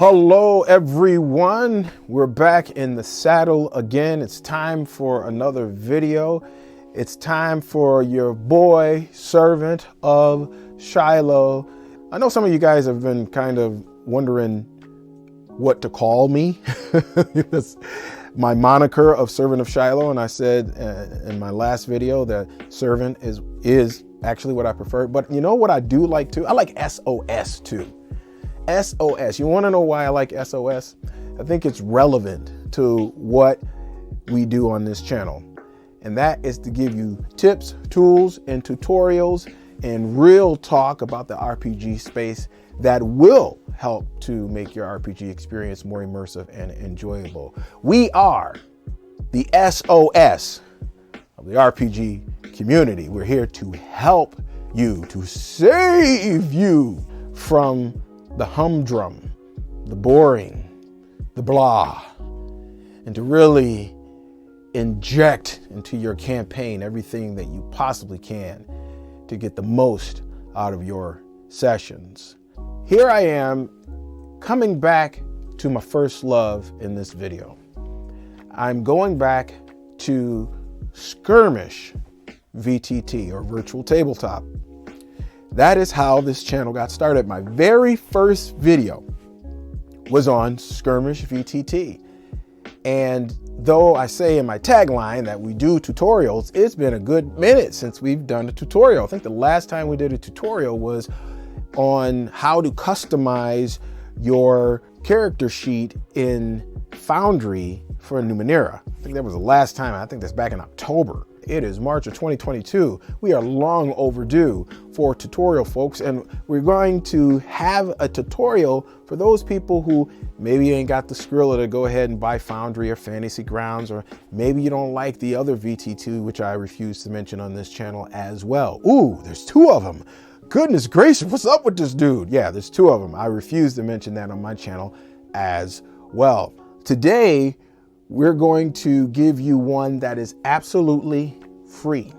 Hello everyone, we're back in the saddle again. It's time for another video. It's time for your boy, servant of Shiloh. I know some of you guys have been kind of wondering what to call me. It's my moniker of servant of Shiloh, and I said in my last video that servant is actually what I prefer. But you know what I do like too? I like SOS too. SOS. You want to know why I like SOS? I think it's relevant to what we do on this channel. And that is to give you tips, tools, and tutorials and real talk about the RPG space that will help to make your RPG experience more immersive and enjoyable. We are the SOS of the RPG community. We're here to help you, to save you from the humdrum, the boring, the blah, and to really inject into your campaign everything that you possibly can to get the most out of your sessions. Here I am coming back to my first love in this video. I'm going back to Skirmish VTT, or Virtual Tabletop. That is how this channel got started. My very first video was on Skirmish VTT. And though I say in my tagline that we do tutorials, it's been a good minute since we've done a tutorial. I think the last time we did a tutorial was on how to customize your character sheet in Foundry for Numenera. I think that was the last time. I think that's back in October. It is March of 2022. We are long overdue for a tutorial, folks, and we're going to have a tutorial for those people who maybe ain't got the Skrilla to go ahead and buy Foundry or Fantasy Grounds, or maybe you don't like the other VT2, which I refuse to mention on this channel as well. Ooh, there's two of them. Goodness gracious, what's up with this dude? Yeah, there's two of them. I refuse to mention that on my channel as well. Today, we're going to give you one that is absolutely free.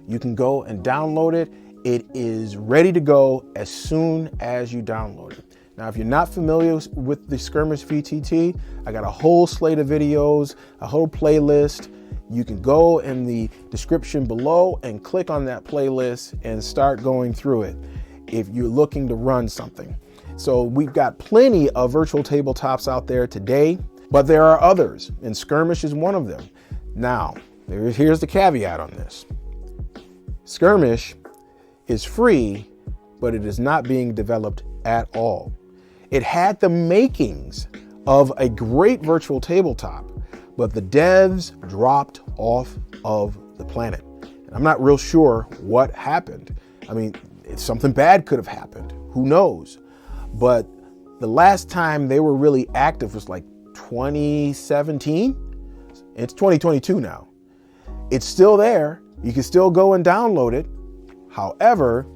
You can go and download it. It is ready to go as soon as you download it. Now, if you're not familiar with the Skirmish VTT, I got a whole slate of videos, a whole playlist. You can go in the description below and click on that playlist and start going through it if you're looking to run something. So we've got plenty of virtual tabletops out there today, but there are others, and Skirmish is one of them. Now, here's the caveat on this. Skirmish is free, but it is not being developed at all. It had the makings of a great virtual tabletop, but the devs dropped off of the planet. And I'm not real sure what happened. I mean, something bad could have happened. Who knows? But the last time they were really active was like 2017. It's 2022 now. It's still there. You can still go and download it. However,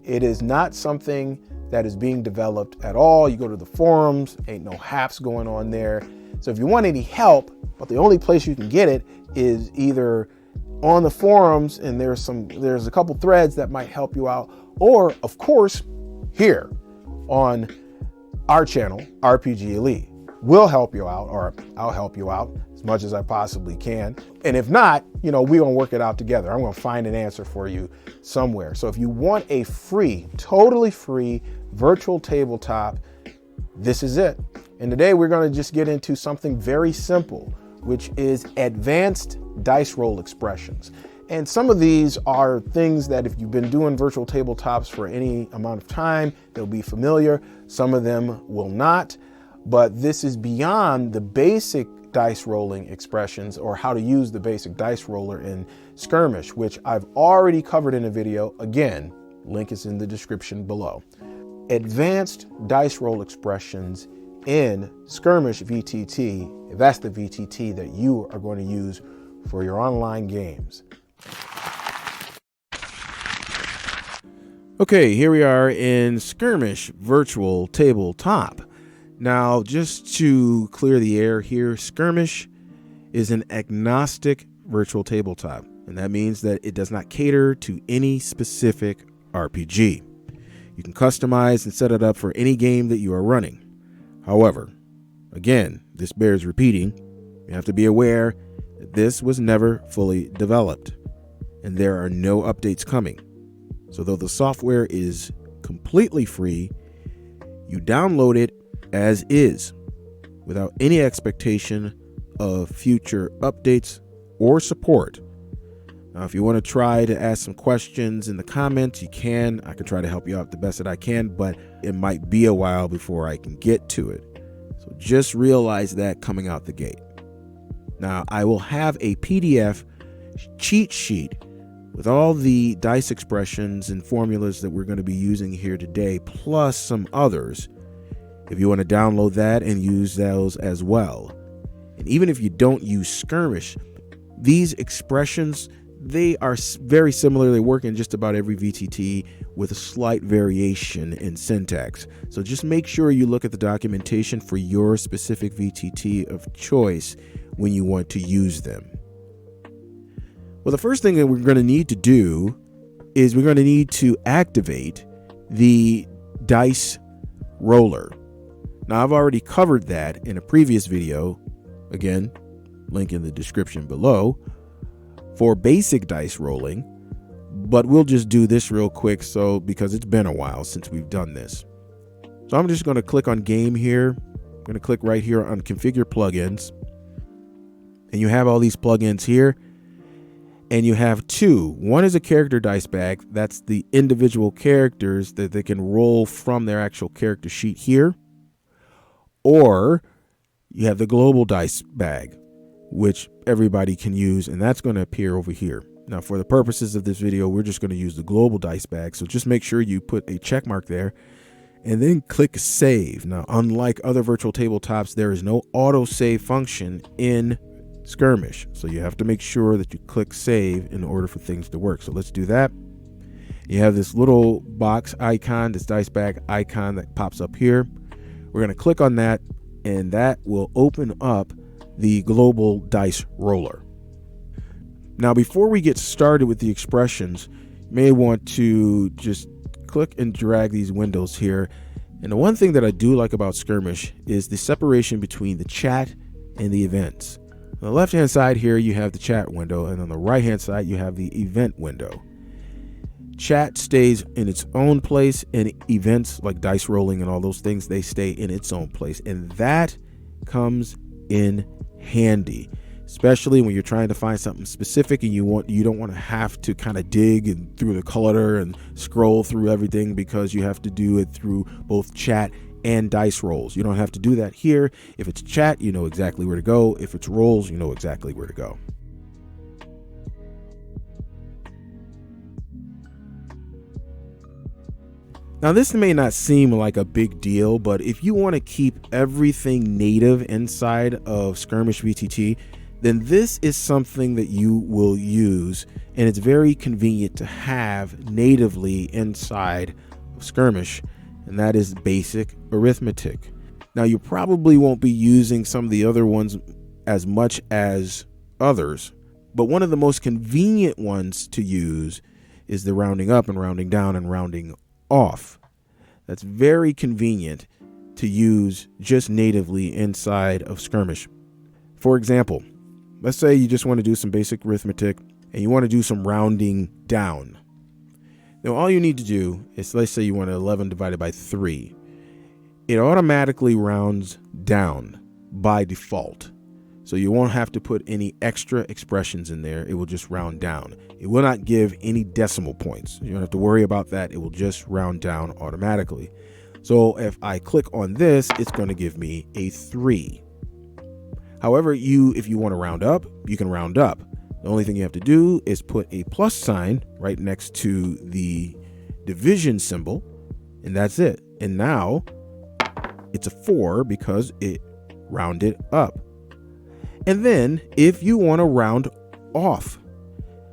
it is not something that is being developed at all. You go to the forums, ain't no haps going on there. So if you want any help, but the only place you can get it is either on the forums, and there's a couple threads that might help you out, or of course, here on our channel, RPG Elite. We'll help you out, or I'll help you out as much as I possibly can. And if not, we're gonna work it out together. I'm gonna find an answer for you somewhere. So if you want a free, totally free virtual tabletop, this is it. And today we're gonna just get into something very simple, which is advanced dice roll expressions. And some of these are things that if you've been doing virtual tabletops for any amount of time, they'll be familiar. Some of them will not. But this is beyond the basic dice rolling expressions, or how to use the basic dice roller in Skirmish, which I've already covered in a video. Again, link is in the description below. Advanced dice roll expressions in Skirmish VTT, if that's the VTT that you are going to use for your online games. Okay, here we are in Skirmish Virtual Tabletop. Now, just to clear the air here, Skirmish is an agnostic virtual tabletop, and that means that it does not cater to any specific RPG. You can customize and set it up for any game that you are running. However, again, this bears repeating. You have to be aware that this was never fully developed and there are no updates coming. So though the software is completely free, you download it as is without any expectation of future updates or support. Now, if you want to try to ask some questions in the comments, you can. I can try to help you out the best that I can, but it might be a while before I can get to it. So just realize that coming out the gate. Now, I will have a PDF cheat sheet with all the dice expressions and formulas that we're going to be using here today, plus some others, if you want to download that and use those as well. And even if you don't use Skirmish, these expressions, they are very similar. They work in just about every VTT with a slight variation in syntax. So just make sure you look at the documentation for your specific VTT of choice when you want to use them. Well, the first thing that we're going to need to do is we're going to need to activate the dice roller. Now, I've already covered that in a previous video. Again, link in the description below for basic dice rolling, but we'll just do this real quick because it's been a while since we've done this. So I'm just going to click on game here. I'm going to click right here on configure plugins, and you have all these plugins here. And you have two. One is a character dice bag. That's the individual characters that they can roll from their actual character sheet here. Or you have the global dice bag, which everybody can use, and that's going to appear over here. Now, for the purposes of this video, we're just going to use the global dice bag. So just make sure you put a check mark there and then click save. Now, unlike other virtual tabletops, there is no auto save function in Skirmish, so you have to make sure that you click save in order for things to work. So let's do that. You have this little box icon, this dice bag icon that pops up here. We're going to click on that, and that will open up the global dice roller. Now, before we get started with the expressions, you may want to just click and drag these windows here. And the one thing that I do like about Skirmish is the separation between the chat and the events. On the left-hand side here, you have the chat window, and on the right-hand side, you have the event window. Chat stays in its own place, and events like dice rolling and all those things, they stay in its own place. And that comes in handy, especially when you're trying to find something specific and you don't want to have to kind of dig and through the color and scroll through everything, because you have to do it through both chat and dice rolls. You don't have to do that here. If it's chat, you know exactly where to go. If it's rolls, you know exactly where to go. Now, this may not seem like a big deal, but if you want to keep everything native inside of Skirmish VTT, then this is something that you will use, and it's very convenient to have natively inside of Skirmish, and that is basic arithmetic. Now, you probably won't be using some of the other ones as much as others, but one of the most convenient ones to use is the rounding up and rounding down and rounding off. That's very convenient to use just natively inside of Skirmish. For example, let's say you just want to do some basic arithmetic and you want to do some rounding down. Now, all you need to do is, let's say you want 11 divided by 3. It automatically rounds down by default. So you won't have to put any extra expressions in there. It will just round down. It will not give any decimal points. You don't have to worry about that. It will just round down automatically. So if I click on this, it's going to give me a 3. However, if you want to round up, you can round up. The only thing you have to do is put a plus sign right next to the division symbol, and that's it. And now it's a 4 because it rounded up. And then if you want to round off,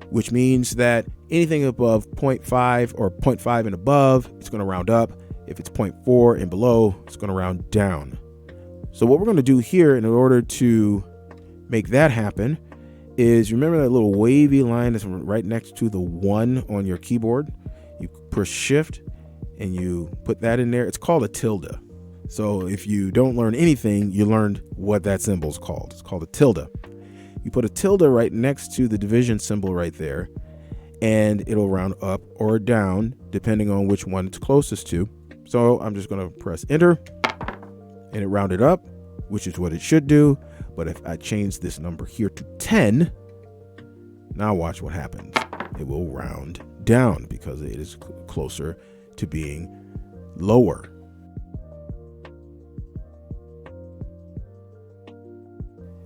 which means that anything above 0.5 or 0.5 and above, it's going to round up. If it's 0.4 and below, it's going to round down. So what we're going to do here in order to make that happen is, remember that little wavy line that's right next to the 1 on your keyboard? You push shift and you put that in there. It's called a tilde. So if you don't learn anything, you learned what that symbol is called. It's called a tilde. You put a tilde right next to the division symbol right there, and it'll round up or down depending on which one it's closest to. So I'm just going to press enter, and it rounded up, which is what it should do. But if I change this number here to 10, now watch what happens. It will round down because it is closer to being lower.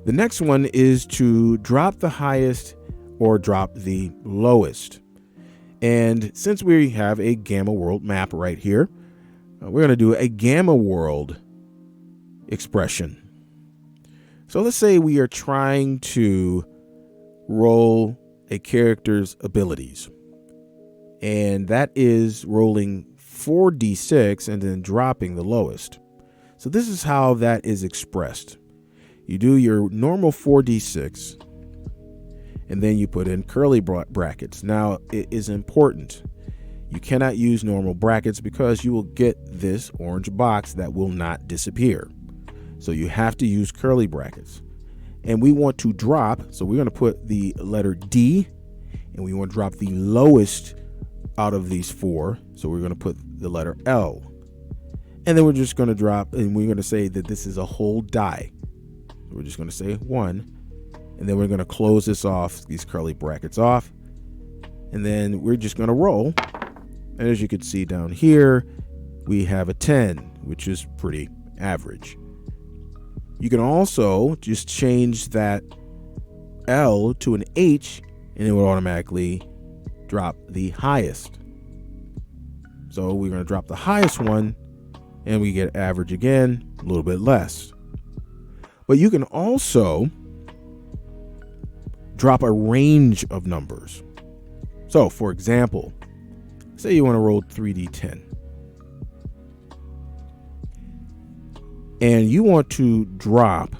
The next one is to drop the highest or drop the lowest. And since we have a Gamma World map right here, we're going to do a Gamma World expression. So let's say we are trying to roll a character's abilities, and that is rolling 4d6 and then dropping the lowest. So this is how that is expressed. You do your normal 4d6, and then you put in curly brackets. Now, it is important. You cannot use normal brackets because you will get this orange box that will not disappear. So you have to use curly brackets. And we want to drop, so we're going to put the letter D, and we want to drop the lowest out of these four. So we're going to put the letter L. And then we're just going to drop, and we're going to say that this is a whole die. We're just going to say 1, and then we're going to close this off, these curly brackets off, and then we're just going to roll. And as you can see down here, we have a 10, which is pretty average. You can also just change that L to an H, and it will automatically drop the highest. So we're going to drop the highest one, and we get average again, a little bit less. But you can also drop a range of numbers. So, for example, say you want to roll 3d10. And you want to drop,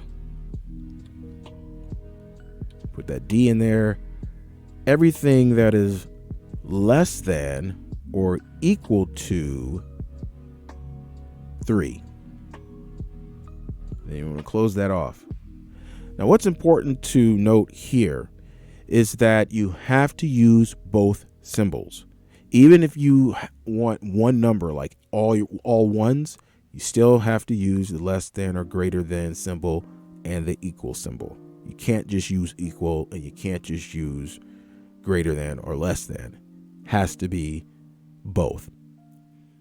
put that D in there, everything that is less than or equal to 3. Then you want to close that off. Now, what's important to note here is that you have to use both symbols. Even if you want one number, like all ones, you still have to use the less than or greater than symbol and the equal symbol. You can't just use equal, and you can't just use greater than or less than. Has to be both.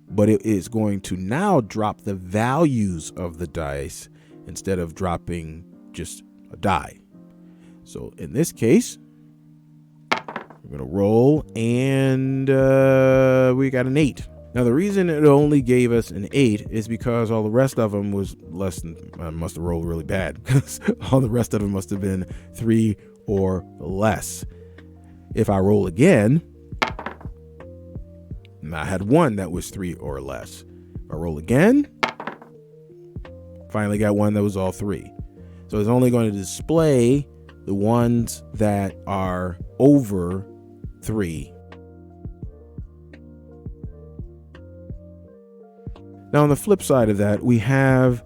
But it is going to now drop the values of the dice instead of dropping just a die. So in this case, we're going to roll, and we got an 8. Now, the reason it only gave us an 8 is because all the rest of them was less than, I must have rolled really bad, because all the rest of them must have been 3 or less. If I roll again, and I had one that was 3 or less. If I roll again, finally got one that was all 3. So it's only going to display the ones that are over 3. Now, on the flip side of that, we have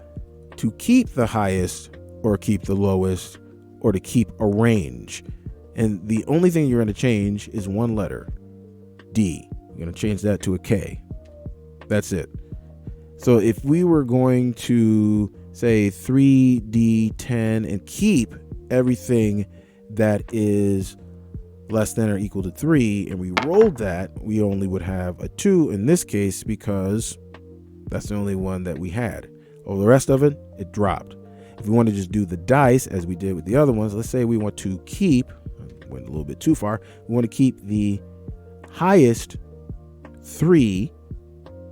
to keep the highest or keep the lowest or to keep a range. And the only thing you're going to change is one letter, D. You're going to change that to a K. That's it. So if we were going to say 3D10 and keep everything that is less than or equal to 3, and we rolled that, we only would have a 2 in this case because that's the only one that we had. All the rest of it, it dropped. If we want to just do the dice as we did with the other ones, let's say we want to keep, went a little bit too far, we want to keep the highest 3.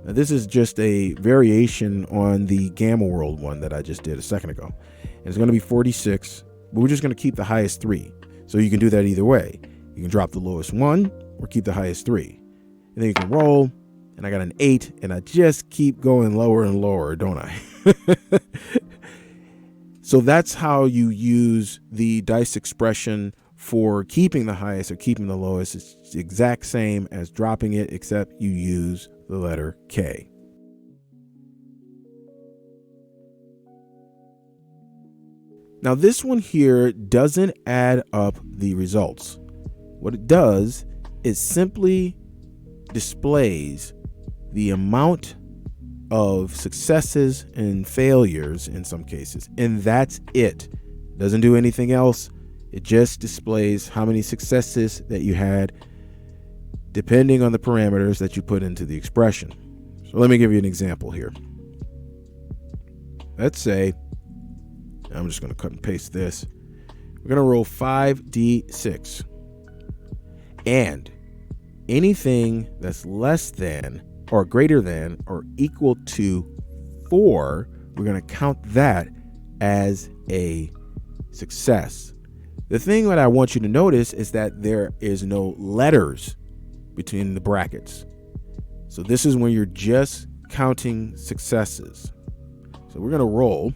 Now, this is just a variation on the Gamma World one that I just did a second ago. And it's going to be 46, but we're just going to keep the highest 3. So you can do that either way. You can drop the lowest 1 or keep the highest 3. And then you can roll, and I got an 8, and I just keep going lower and lower, don't I? So that's how you use the dice expression for keeping the highest or keeping the lowest. It's the exact same as dropping it, except you use the letter K. Now this one here doesn't add up the results. What it does is simply displays the amount of successes and failures in some cases, and that's it. Doesn't do anything else. It just displays how many successes that you had depending on the parameters that you put into the expression. So let me give you an example here. Let's say, I'm just going to cut and paste this. We're going to roll 5d6. And anything that's less than or greater than or equal to 4, we're going to count that as a success. The thing that I want you to notice is that there is no letters between the brackets. So this is when you're just counting successes. So we're going to roll,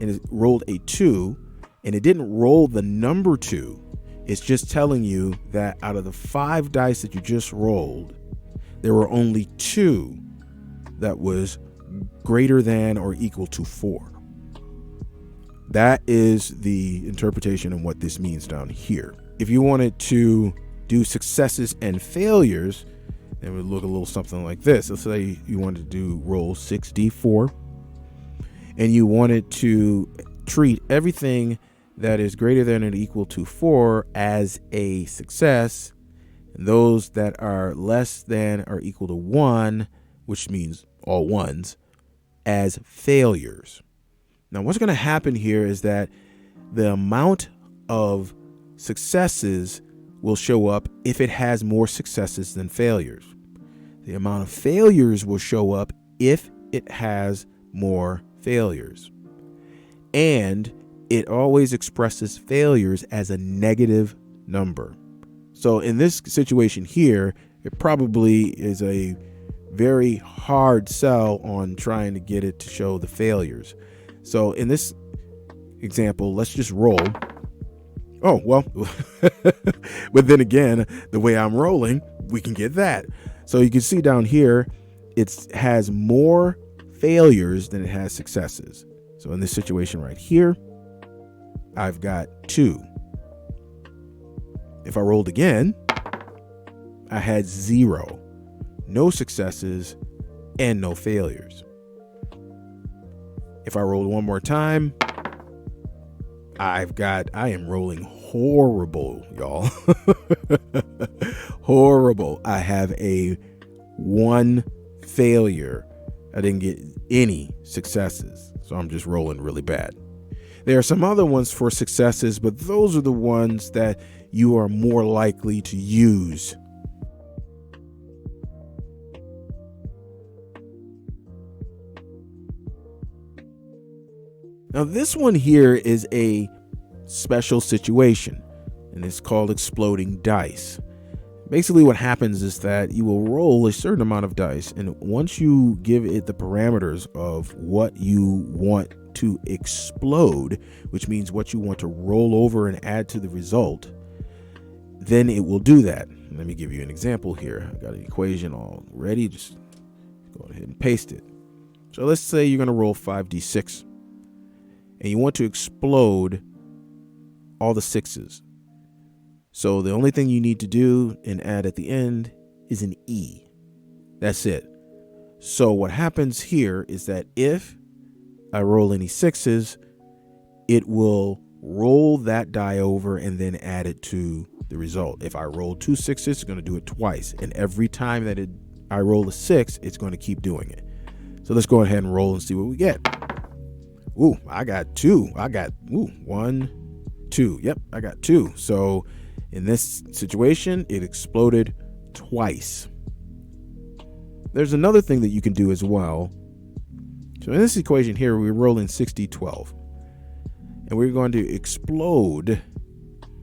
and it rolled a 2, and it didn't roll the number 2. It's just telling you that out of the 5 dice that you just rolled, there were only 2 that was greater than or equal to 4. That is the interpretation of what this means down here. If you wanted to do successes and failures, it would look a little something like this. Let's say you wanted to do roll 6d4, and you wanted to treat everything that is greater than or equal to 4 as a success, and those that are less than or equal to 1, which means all ones, as failures. Now, what's going to happen here is that the amount of successes will show up if it has more successes than failures. The amount of failures will show up if it has more failures. And it always expresses failures as a negative number. So in this situation here, it probably is a very hard sell on trying to get it to show the failures. So in this example, let's just roll. Oh, well, but then again, the way I'm rolling, we can get that. So you can see down here, it has more failures than it has successes. So in this situation right here, I've got 2. If I rolled again, I had 0, no successes and no failures. If I rolled one more time, I am rolling horrible, y'all. Horrible. I have a 1 failure. I didn't get any successes, so I'm just rolling really bad. There are some other ones for successes, but those are the ones that you are more likely to use. Now, this one here is a special situation, and it's called exploding dice. Basically, what happens is that you will roll a certain amount of dice, and once you give it the parameters of what you want to explode, which means what you want to roll over and add to the result, then it will do that. Let me give you an example here. I got an equation all ready. Just go ahead and paste it. So let's say you're going to roll 5d6. And you want to explode all the 6s. So the only thing you need to do and add at the end is an E. That's it. So what happens here is that if I roll any 6s, it will roll that die over and then add it to the result. If I roll 2 6s, it's going to do it twice. And every time that I roll a 6, it's going to keep doing it. So let's go ahead and roll and see what we get. Ooh, I got 2. 1, 2. Yep, I got 2. So in this situation, it exploded twice. There's another thing that you can do as well. So in this equation here, we're rolling 6d12. And we're going to explode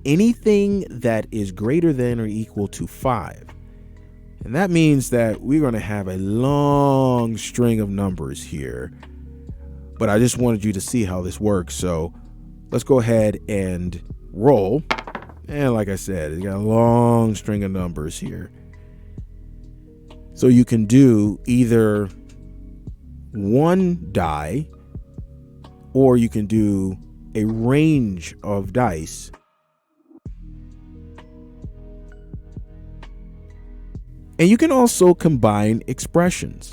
anything that is greater than or equal to 5. And that means that we're going to have a long string of numbers here. But I just wanted you to see how this works. So let's go ahead and roll. And like I said, it's got a long string of numbers here. So you can do either 1 die, or you can do a range of dice. And you can also combine expressions.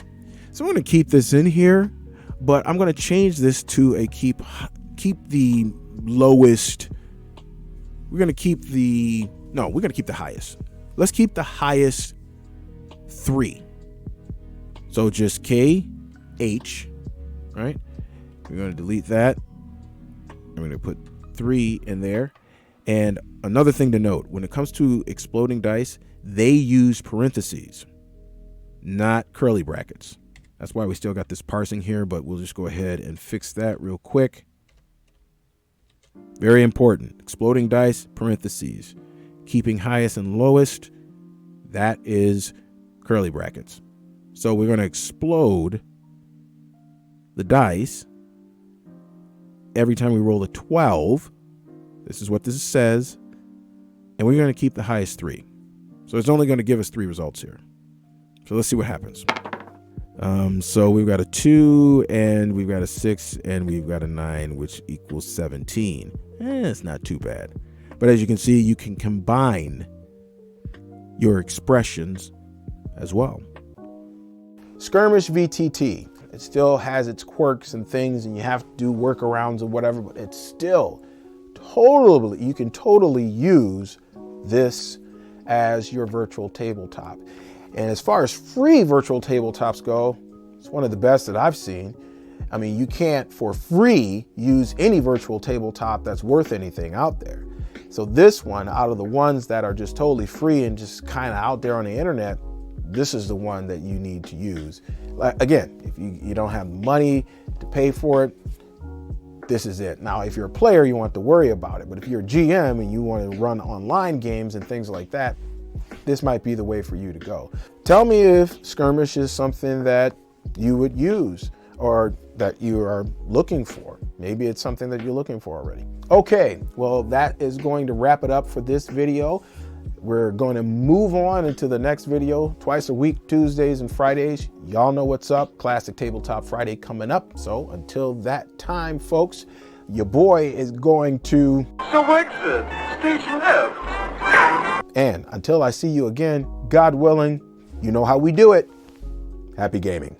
So I'm going to keep this in here, but I'm going to change this to a keep the lowest. We're going to keep the highest. Let's keep the highest 3. So just K, H, right? We're going to delete that. I'm going to put 3 in there. And another thing to note, when it comes to exploding dice, they use parentheses, not curly brackets. That's why we still got this parsing here, but we'll just go ahead and fix that real quick. Very important. Exploding dice, parentheses. Keeping highest and lowest, that is curly brackets. So we're going to explode the dice every time we roll a 12. This is what this says. And we're going to keep the highest 3. So it's only going to give us 3 results here. So let's see what happens. So we've got a 2, and we've got a 6, and we've got a 9, which equals 17. It's not too bad. But as you can see, you can combine your expressions as well. Skirmish VTT. It still has its quirks and things, and you have to do workarounds or whatever, but it's still totally, you can totally use this as your virtual tabletop. And as far as free virtual tabletops go, it's one of the best that I've seen. I mean, you can't for free use any virtual tabletop that's worth anything out there. So this one, out of the ones that are just totally free and just kind of out there on the internet, this is the one that you need to use. Again, if you don't have money to pay for it, this is it. Now, if you're a player, you want to worry about it. But if you're a GM and you want to run online games and things like that, this might be the way for you to go. Tell me if Skirmish is something that you would use or that you are looking for. Maybe it's something that you're looking for already. Okay, well, that is going to wrap it up for this video. We're going to move on into the next video twice a week, Tuesdays and Fridays. Y'all know what's up. Classic Tabletop Friday coming up. So until that time, folks, your boy is going to select station F. And until I see you again, God willing, you know how we do it. Happy gaming.